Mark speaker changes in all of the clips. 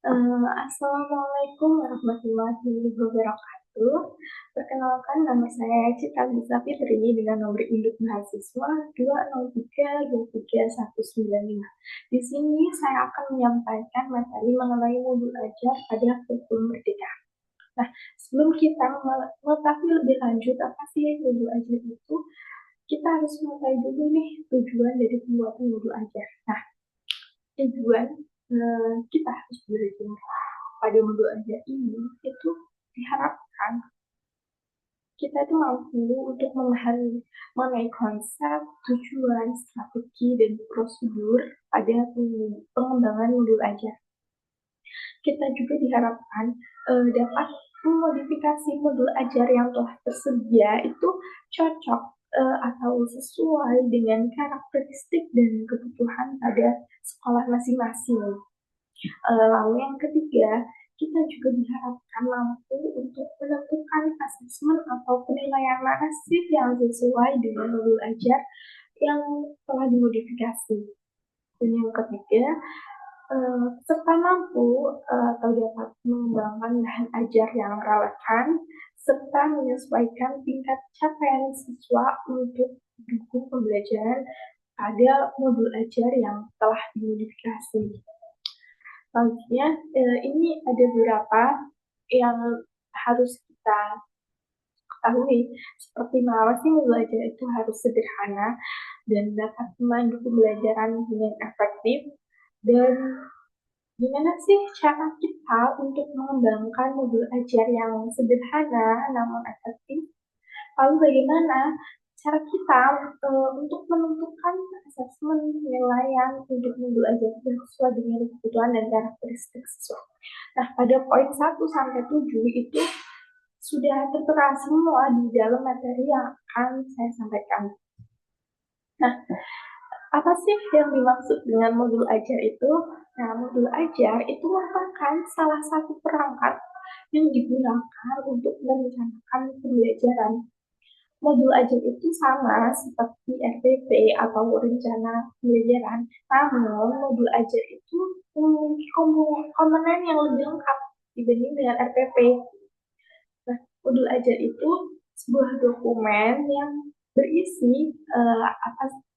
Speaker 1: Assalamualaikum warahmatullahi wabarakatuh. Perkenalkan, nama saya Citra Lisa Fitri dengan nomor induk mahasiswa 2032319. Di sini saya akan menyampaikan materi mengenai modul ajar pada kurikulum Merdeka. Nah, sebelum kita mengetahui lebih lanjut apa sih modul ajar itu, kita harus mengetahui dulu nih tujuan dari pembuatan modul ajar. Nah, tujuan kita harus belajar pada modul ajar ini itu diharapkan kita itu mampu untuk memahami mengenai konsep, tujuan, strategi, dan prosedur pada pengembangan modul ajar. Kita juga diharapkan dapat memodifikasi modul ajar yang telah tersedia itu cocok atau sesuai dengan karakteristik dan kebutuhan pada sekolah masing-masing. Lalu yang ketiga, kita juga diharapkan mampu untuk menentukan asesmen atau penilaian masif yang sesuai dengan modul ajar yang telah dimodifikasi. Dan yang ketiga, serta mampu atau dapat mengembangkan bahan ajar yang relevan serta menyesuaikan tingkat capaian siswa untuk mendukung pembelajaran pada modul ajar yang telah dimodifikasi. Selanjutnya, ini ada beberapa yang harus kita ketahui, seperti mengapa sih modul ajar itu harus sederhana dan dapat memandu pembelajaran dengan efektif, dan gimana sih cara kita untuk mengembangkan modul ajar yang sederhana namun efektif. Lalu bagaimana cara kita untuk menentukan asesmen penilaian untuk modul ajar yang sesuai dengan kebutuhan dan karakteristik siswa. Nah, pada poin 1 sampai 7 itu sudah tertera semua di dalam materi yang akan saya sampaikan. Nah, apa sih yang dimaksud dengan modul ajar itu? Nah, modul ajar itu merupakan salah satu perangkat yang digunakan untuk merencanakan pembelajaran. Modul ajar itu sama seperti RPP atau rencana pembelajaran, namun modul ajar itu memiliki komponen yang lebih lengkap dibanding dengan RPP. Nah, modul ajar itu sebuah dokumen yang berisi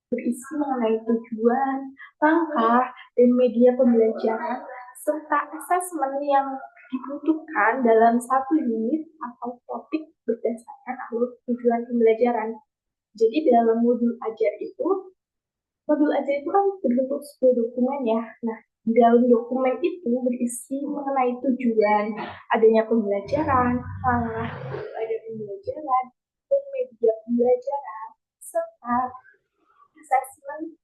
Speaker 1: berisi mengenai tujuan, langkah, dan media pembelajaran serta asesmen yang dibutuhkan dalam satu unit atau topik berdasarkan alur tujuan pembelajaran. Jadi dalam modul ajar itu kan berbentuk sebuah dokumen ya. Nah, di dalam dokumen itu berisi mengenai tujuan, adanya pembelajaran, langkah ada pembelajaran, dan media pembelajaran, serta asesmen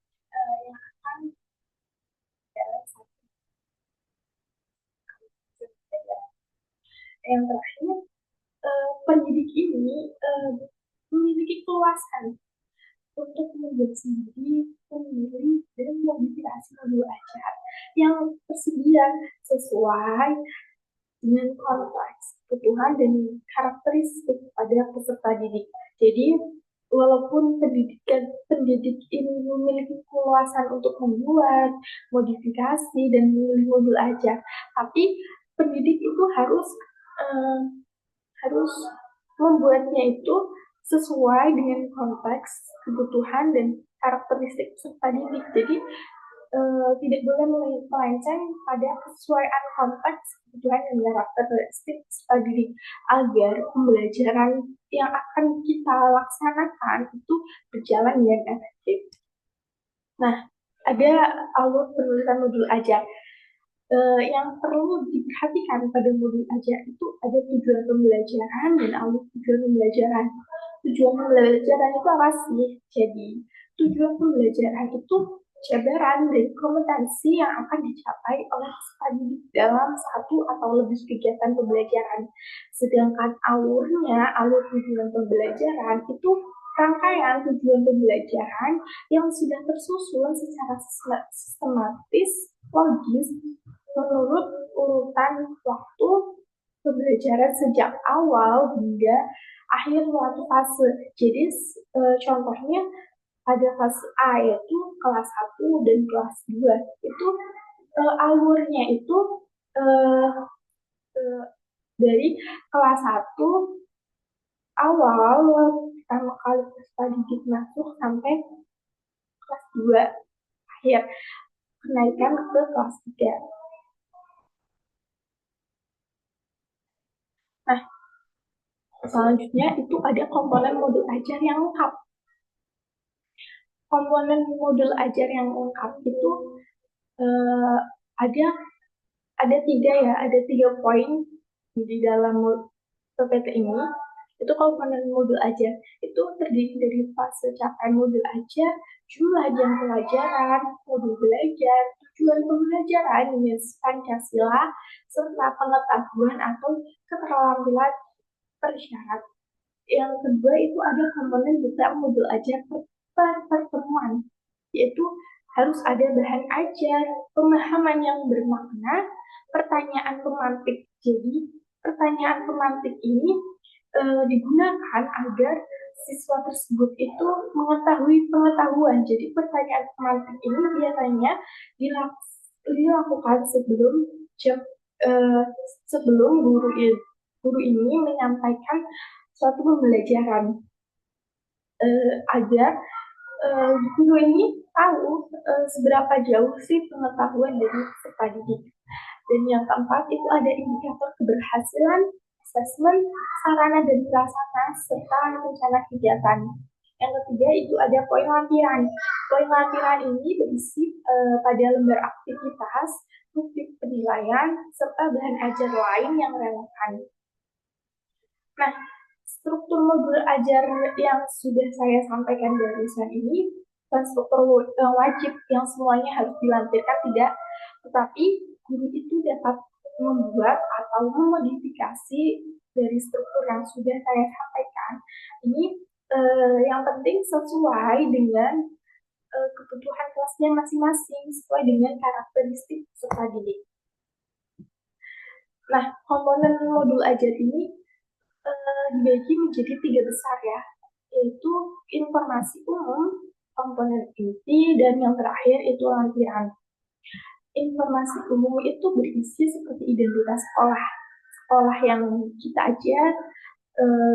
Speaker 1: yang akan dalam satu pembelajaran. Yang terakhir, pendidik ini memiliki keluasan untuk membuat sendiri, memilih, dan modifikasi modul ajar yang tersedia sesuai dengan konteks, kebutuhan, dan karakteristik pada peserta didik. Jadi, walaupun pendidik ini memiliki keluasan untuk membuat, modifikasi, dan memilih modul ajar, tapi pendidik itu eh, harus membuatnya itu sesuai dengan konteks, kebutuhan, dan karakteristik peserta didik. Jadi tidak boleh melenceng pada kesesuaian konteks, kebutuhan, dan karakteristik peserta didik agar pembelajaran yang akan kita laksanakan itu berjalan dengan efektif. Nah, ada alur penulisan modul ajar. Yang perlu diperhatikan pada modul ajar itu ada tujuan pembelajaran dan alur tujuan pembelajaran. Tujuan pembelajaran itu apa sih? Jadi, tujuan pembelajaran itu jabaran dari kompetensi yang akan dicapai oleh peserta didik dalam satu atau lebih kegiatan pembelajaran. Sedangkan alur tujuan pembelajaran itu rangkaian tujuan pembelajaran yang sudah tersusun secara sistematis, logis, menurut urutan waktu pembelajaran sejak awal hingga akhir suatu fase. Jadi contohnya pada fase A yaitu kelas 1 dan kelas 2 itu alurnya itu eh, eh, dari kelas 1 awal pertama kali peserta didik masuk sampai kelas 2 akhir kenaikan ke kelas 3. Nah, selanjutnya itu ada komponen modul ajar yang lengkap. Komponen modul ajar yang lengkap itu eh, ada ada tiga ya, ada 3 poin di dalam PPT ini. Itu komponen modul ajar. Itu terdiri dari fase capaian modul ajar, jumlah jam pelajaran, modul belajar, tujuan pembelajaran, jenis Pancasila, serta pengetahuan atau keterampilan persyarat. Yang kedua itu ada komponen juga modul ajar pertemuan, yaitu harus ada bahan ajar, pemahaman yang bermakna, pertanyaan pemantik. Jadi pertanyaan pemantik ini digunakan agar siswa tersebut itu mengetahui pengetahuan. Jadi pertanyaan pemantik ini biasanya dilakukan jam eh, sebelum guru ini menyampaikan suatu pembelajaran agar guru ini tahu seberapa jauh sih pengetahuan dari peserta didik. Dan yang keempat itu ada indikator keberhasilan, asesmen, sarana dan prasarana, serta rencana kegiatan. Yang ketiga itu ada poin lampiran. Poin lampiran ini berisi pada lembar aktivitas, bukti penilaian, serta bahan ajar lain yang relevan. Nah, struktur modul ajar yang sudah saya sampaikan barusan ini bukan struktur wajib yang semuanya harus dilampirkan, tidak, tetapi guru itu dapat membuat atau memodifikasi dari struktur yang sudah saya sampaikan. Ini yang penting sesuai dengan kebutuhan kelasnya masing-masing, sesuai dengan karakteristik peserta didik. Nah, komponen modul ajar ini dibagi menjadi 3 besar ya, yaitu informasi umum, komponen inti, dan yang terakhir itu lampiran. Informasi umum itu berisi seperti identitas sekolah yang kita ajar,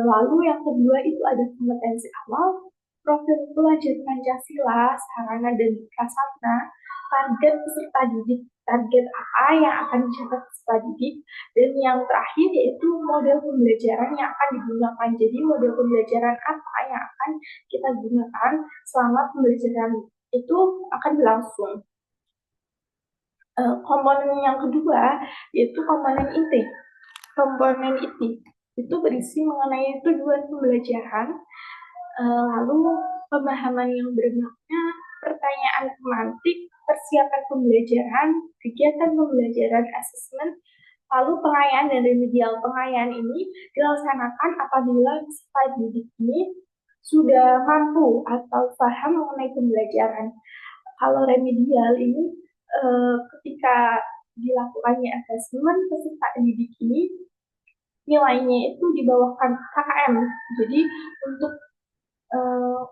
Speaker 1: lalu yang kedua itu ada kompetensi awal, profil pelajar Pancasila, sarana dan prasarana, target peserta didik, target apa yang akan dicapai peserta didik, dan yang terakhir yaitu model pembelajaran yang akan digunakan. Jadi model pembelajaran apa yang akan kita gunakan selama pembelajaran itu akan berlangsung. Komponen yang kedua yaitu komponen inti. Komponen inti itu berisi mengenai tujuan pembelajaran, lalu pemahaman yang bermakna, pertanyaan pemantik, persiapan pembelajaran, kegiatan pembelajaran, asesmen, lalu pengayaan dan remedial. Pengayaan ini dilaksanakan apabila peserta didik ini sudah mampu atau paham mengenai pembelajaran. Kalau remedial ini ketika dilakukannya asesmen, peserta didik ini nilainya itu di bawah KKM. Jadi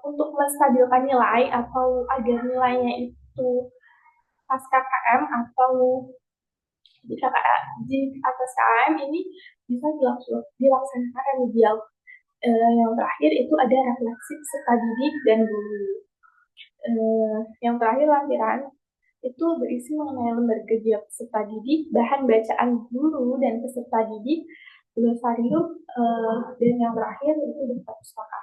Speaker 1: untuk menstabilkan nilai atau agar nilainya itu pas KKM atau di atas KKM ini bisa dilaksanakan remedial. Yang terakhir itu ada refleksi peserta didik dan guru. Yang terakhir lampiran itu berisi mengenai lembar kerja peserta didik, bahan bacaan guru dan peserta didik, glosarium, dan yang terakhir itu daftar pustaka.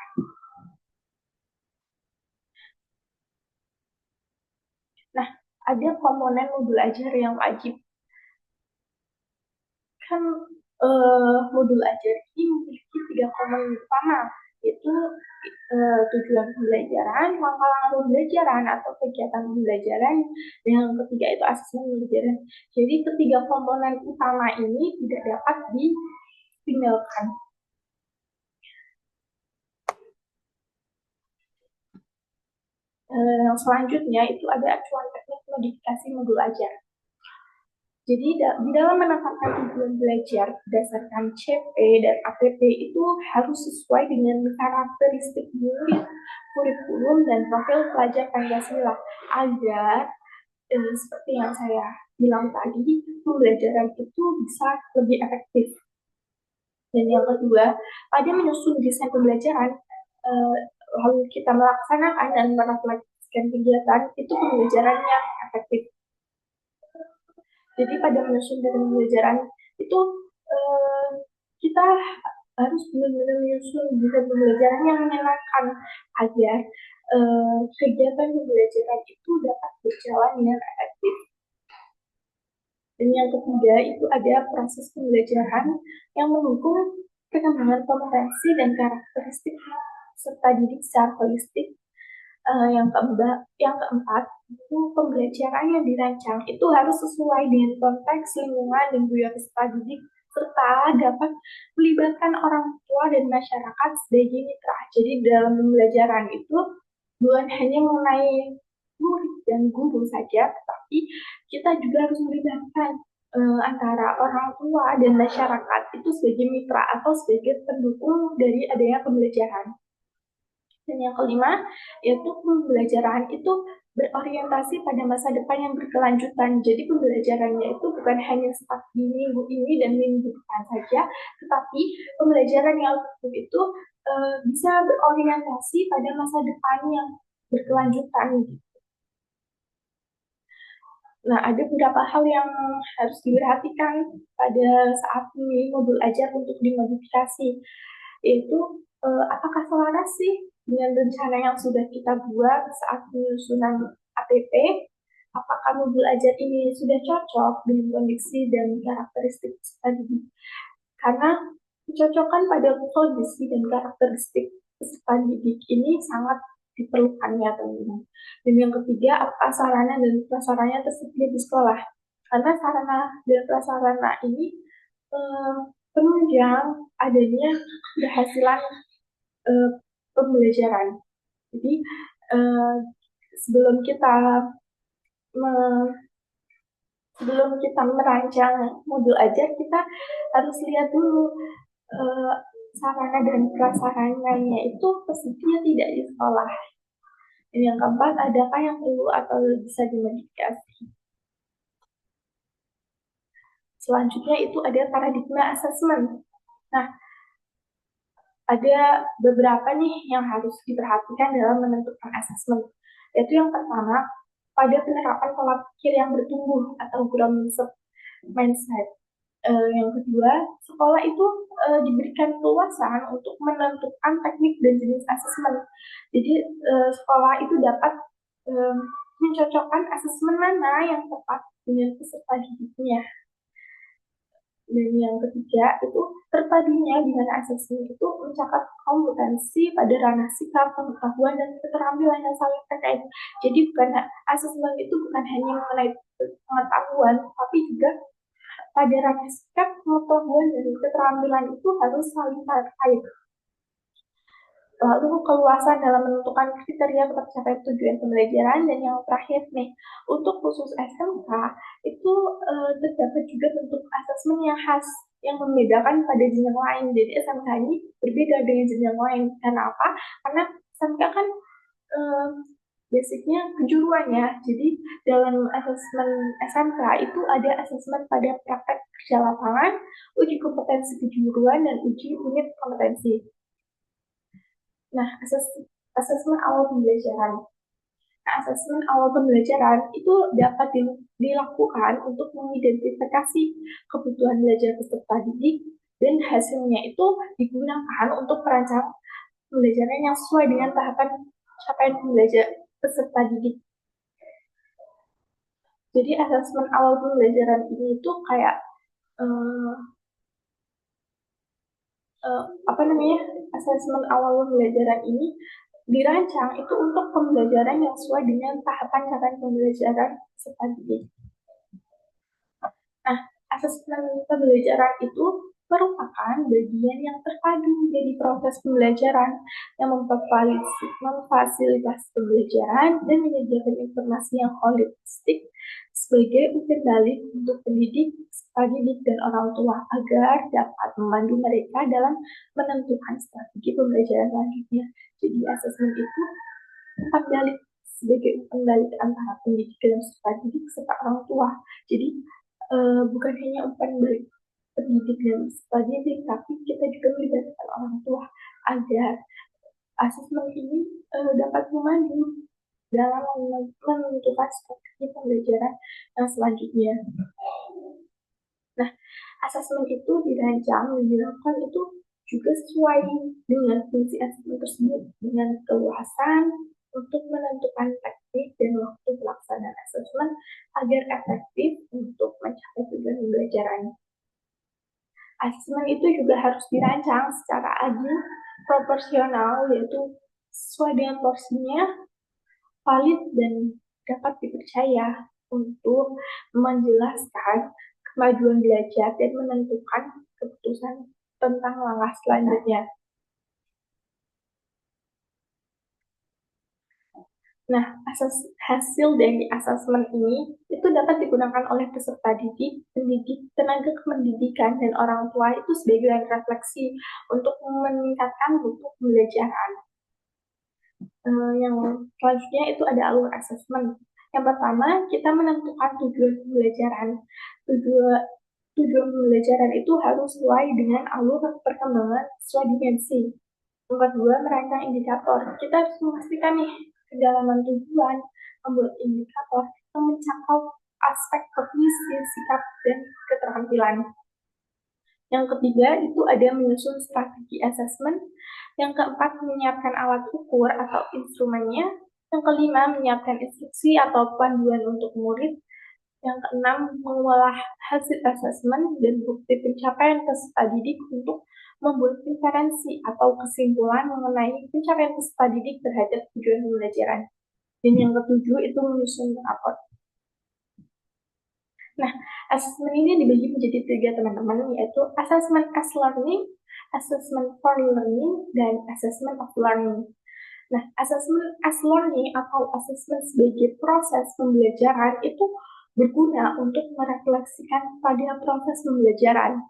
Speaker 1: Nah, ada komponen modul ajar yang wajib. Kan modul ajar ini memiliki 3 komponen utama, yaitu tujuan pembelajaran, langkah-langkah pembelajaran atau kegiatan pembelajaran, dan yang ketiga itu asesmen pembelajaran. Jadi ketiga komponen utama ini tidak dapat ditinggalkan. Selanjutnya itu ada acuan teknik modifikasi modul ajar. Jadi di dalam menetapkan tujuan belajar berdasarkan CP dan APP itu harus sesuai dengan karakteristik murid, kurikulum, dan profil pelajar Pancasila agar seperti yang saya bilang tadi, pembelajaran itu bisa lebih efektif. Dan yang kedua, pada menyusun desain pembelajaran, eh, lalu kita melaksanakan dan merefleksikan kegiatan, itu pembelajaran yang efektif. Jadi pada menyusun desain pembelajaran itu eh, kita harus benar-benar menyusun desain pembelajaran yang menyenangkan agar kegiatan pembelajaran itu dapat berjalan dengan efektif. Dan yang ketiga itu ada proses pembelajaran yang mendukung perkembangan kompetensi dan karakteristik serta didik secara holistik. Yang keempat itu pembelajaran yang dirancang itu harus sesuai dengan konteks lingkungan dan budaya peserta didik serta dapat melibatkan orang tua dan masyarakat sebagai mitra. Jadi dalam pembelajaran itu bukan hanya mengenai murid dan guru saja, tetapi kita juga harus melibatkan antara orang tua dan masyarakat itu sebagai mitra atau sebagai pendukung dari adanya pembelajaran. Dan yang kelima, yaitu pembelajaran itu berorientasi pada masa depan yang berkelanjutan. Jadi pembelajarannya itu bukan hanya seperti minggu ini dan minggu depan saja, tetapi pembelajaran yang itu bisa berorientasi pada masa depan yang berkelanjutan. Nah, ada beberapa hal yang harus diperhatikan pada saat memilih modul ajar untuk dimodifikasi, yaitu apakah selaras sih dengan rencana yang sudah kita buat saat penyusunan APP? Apakah modul ajar ini sudah cocok dengan kondisi dan karakteristik tadi? Karena kecocokan pada kondisi dan karakteristik peserta didik ini sangat diperlukan ya teman-teman. Dan yang ketiga, apa sarana dan prasarana tersedia di sekolah? Karena sarana dan prasarana ini penunjang adanya keberhasilan pembelajaran. Jadi sebelum kita merancang modul ajar, kita harus lihat dulu sarana dan prasarananya itu tersedia tidak di sekolah. Dan yang keempat, adakah yang perlu atau bisa dimodifikasi? Selanjutnya itu ada paradigma assessment. Nah, ada beberapa nih yang harus diperhatikan dalam menentukan assessment. Yaitu yang pertama, pada penerapan pola pikir yang bertumbuh atau growth mindset. Yang kedua, sekolah itu diberikan keluasan untuk menentukan teknik dan jenis asesmen. Jadi sekolah itu dapat mencocokkan asesmen mana yang tepat dengan peserta didiknya. Dan yang ketiga itu terpadunya dengan asesmen itu mencakup kompetensi pada ranah sikap, pengetahuan, dan keterampilan yang saling terkait. Jadi asesmen itu bukan hanya mengenai pengetahuan, tapi juga pada ranah sikap, pengetahuan, dan keterampilan itu harus saling terkait. Lalu keluasan dalam menentukan kriteria tercapai tujuan pembelajaran. Dan yang terakhir nih, untuk khusus SMK itu terdapat juga bentuk asesmen yang khas yang membedakan pada jenjang lain. Jadi SMK ini berbeda dengan jenjang lain. Karena apa? Karena SMK kan basicnya kejuruannya. Jadi dalam asesmen SMK itu ada asesmen pada praktek kerja lapangan, uji kompetensi kejuruan, dan uji unit kompetensi. Nah, asesmen awal pembelajaran. Nah, asesmen awal pembelajaran itu dapat dilakukan untuk mengidentifikasi kebutuhan belajar peserta didik dan hasilnya itu digunakan untuk merancang pembelajaran yang sesuai dengan tahapan capaian pembelajar peserta didik. Jadi asesmen awal pembelajaran ini itu kayak asesmen awal pembelajaran ini dirancang itu untuk pembelajaran yang sesuai dengan tahapan capaian pembelajaran peserta didik. Nah, asesmen pembelajaran itu merupakan bagian yang terpadu dari proses pembelajaran yang memfasilitasi pembelajaran dan menyediakan informasi yang holistik sebagai umpan balik untuk pendidik, didik, dan orang tua agar dapat memandu mereka dalam menentukan strategi pembelajaran selanjutnya. Jadi asesmen itu umpan balik sebagai umpan balik antara pendidik dan peserta didik serta orang tua. Jadi bukan hanya umpan balik pendidik dan peserta didik, tapi kita juga melibatkan orang tua agar asesmen ini dapat memandu dalam menentukan strategi pembelajaran yang selanjutnya. Nah, asesmen itu dirancang dan dilakukan itu juga sesuai dengan fungsi asesmen tersebut, dengan keluasan untuk menentukan teknik dan waktu pelaksanaan asesmen agar efektif untuk mencapai tujuan pembelajaran. Asesmen itu juga harus dirancang secara adil, proporsional, yaitu sesuai dengan porsinya, valid, dan dapat dipercaya untuk menjelaskan kemajuan belajar dan menentukan keputusan tentang langkah selanjutnya. Nah, hasil dari asesmen ini itu dapat digunakan oleh peserta didik, pendidik, tenaga kependidikan, dan orang tua itu sebagai refleksi untuk meningkatkan mutu pembelajaran. Yang selanjutnya itu ada alur asesmen. Yang pertama, kita menentukan tujuan pembelajaran. Tujuan pembelajaran itu harus sesuai dengan alur perkembangan sesuai dimensi. Yang kedua, merancang indikator. Kita harus memastikan nih kedalaman tujuan, membuat indikator yang mencakup aspek kognisi, sikap, dan keterampilan. Yang ketiga, itu ada menyusun strategi asesmen. Yang keempat, menyiapkan alat ukur atau instrumennya. Yang kelima, menyiapkan instruksi atau panduan untuk murid. Yang keenam, mengolah hasil asesmen dan bukti pencapaian peserta didik untuk membuat inferensi atau kesimpulan mengenai pencapaian peserta didik terhadap tujuan pembelajaran. Dan yang ketujuh, itu menyusun raport. Nah, asesmen ini dibagi menjadi 3 teman-teman, yaitu assessment as learning, assessment for learning, dan assessment of learning. Nah, assessment as learning atau assessment sebagai proses pembelajaran itu berguna untuk merefleksikan pada proses pembelajaran.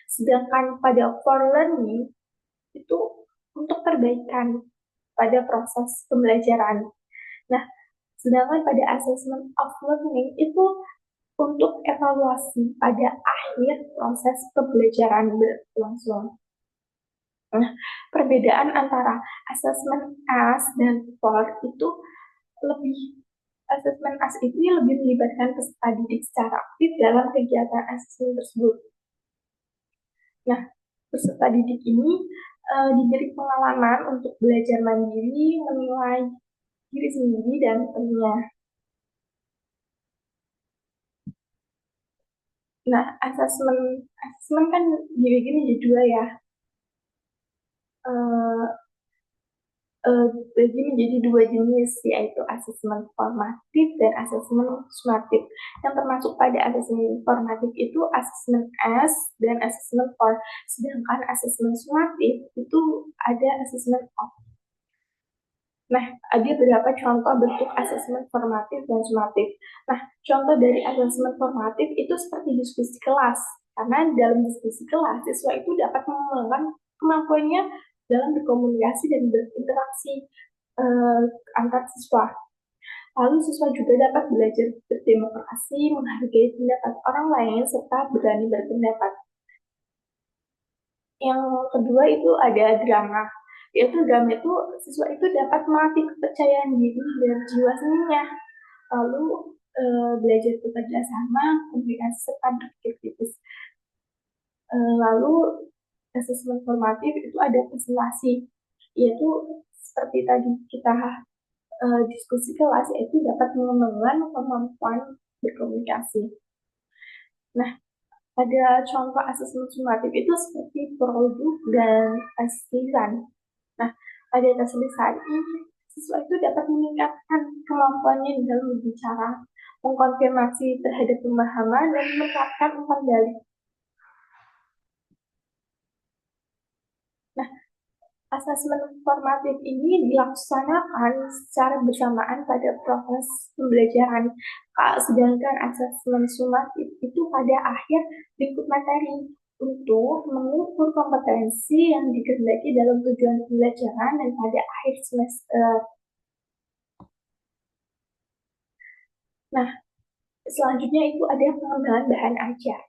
Speaker 1: Sedangkan pada for learning itu untuk perbaikan pada proses pembelajaran. Nah, sedangkan pada assessment of learning itu untuk evaluasi pada akhir proses pembelajaran berlangsung. Nah, perbedaan antara assessment as dan for itu lebih assessment as ini lebih melibatkan peserta didik secara aktif dalam kegiatan asesmen tersebut. Nah, peserta didik ini diberi pengalaman untuk belajar mandiri, menilai diri sendiri dan temannya. Nah, asesmen kan dibagi menjadi 2 ya. Bagi menjadi 2 jenis, yaitu asesmen formatif dan asesmen sumatif. Yang termasuk pada asesmen formatif itu asesmen as dan asesmen for. Sedangkan asesmen sumatif itu ada asesmen of. Nah, ada beberapa contoh bentuk asesmen formatif dan sumatif. Nah, contoh dari asesmen formatif itu seperti diskusi kelas. Karena dalam diskusi kelas, siswa itu dapat mengembangkan kemampuannya dalam berkomunikasi dan berinteraksi antar siswa. Lalu siswa juga dapat belajar berdemokrasi, menghargai pendapat orang lain, serta berani berpendapat. Yang kedua itu ada drama. Yaitu drama itu siswa itu dapat melatih kepercayaan diri dan jiwa seninya. Lalu belajar bekerja sama, komunikasi serta berpikir kritis. Lalu asesmen formatif itu ada presentasi, yaitu seperti tadi kita diskusi kelas, yaitu dapat mengembangkan kemampuan berkomunikasi. Nah, ada contoh asesmen sumatif itu seperti produk dan tes lisan. Nah, pada tes lisan ini siswa itu dapat meningkatkan kemampuannya dalam berbicara, mengkonfirmasi terhadap pemahaman, dan menerapkan umpan balik. Nah, asesmen formatif ini dilaksanakan secara bersamaan pada proses pembelajaran. Sedangkan asesmen sumatif itu pada akhir berikut materi untuk mengukur kompetensi yang dikehendaki dalam tujuan pembelajaran dan pada akhir semester. Nah, selanjutnya itu ada pengembangan bahan ajar.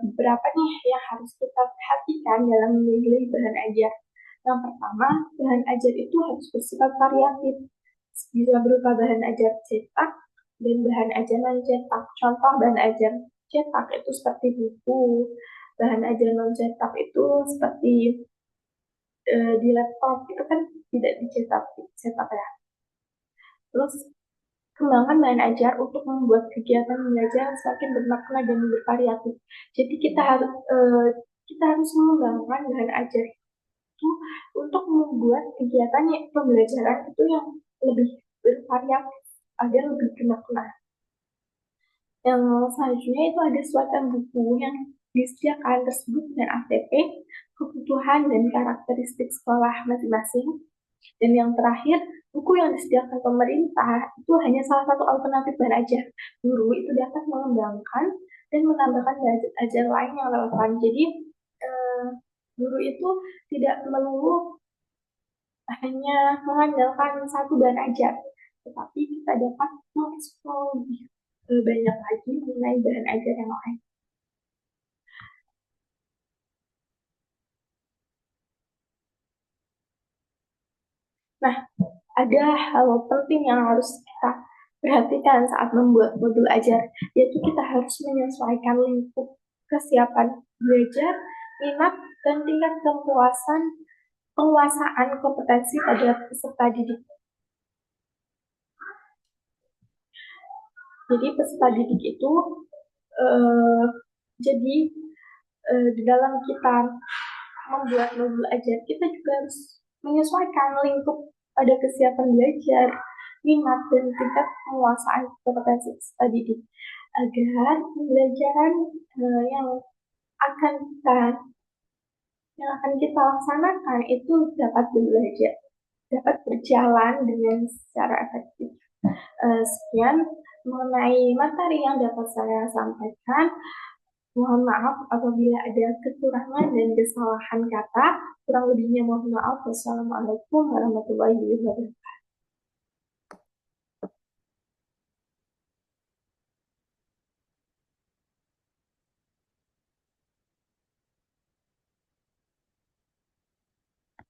Speaker 1: Beberapa nih yang harus kita perhatikan dalam memilih bahan ajar. Yang pertama, bahan ajar itu harus bersifat variatif. Bisa berupa bahan ajar cetak dan bahan ajar non-cetak. Contoh bahan ajar cetak itu seperti buku, bahan ajar non-cetak itu seperti di laptop itu kan tidak dicetak, cetak ya. Terus kembangkan bahan ajar untuk membuat kegiatan belajar semakin bermakna dan bervariatif. Jadi kita harus mengembangkan bahan ajar itu untuk membuat kegiatan pembelajaran itu yang lebih bervariatif agar lebih bermakna. Yang selanjutnya itu ada suatan buku yang disediakan tersebut dengan ATP, kebutuhan dan karakteristik sekolah masing-masing. Dan yang terakhir, buku yang disediakan pemerintah itu hanya salah satu alternatif bahan ajar. Guru itu dapat mengembangkan dan menambahkan bahan ajar lain yang relevan. Jadi, eh, guru itu tidak melulu hanya mengandalkan satu bahan ajar, tetapi kita dapat mengeksplor lebih banyak lagi mengenai bahan ajar yang lain. Nah, ada hal penting yang harus kita perhatikan saat membuat modul ajar, yaitu kita harus menyesuaikan lingkup kesiapan belajar, minat, dan tingkat penguasaan kompetensi pada peserta didik. Jadi peserta didik itu eh, jadi di dalam kita membuat modul ajar, kita juga harus menyesuaikan lingkup pada kesiapan belajar, minat, dan tingkat penguasaan kompetensi peserta didik agar pembelajaran yang akan kita laksanakan itu dapat berjalan dengan secara efektif. Sekian mengenai materi yang dapat saya sampaikan. Mohon maaf apabila ada kekurangan dan kesalahan kata. Kurang lebihnya mohon maaf. Wassalamualaikum warahmatullahi wabarakatuh.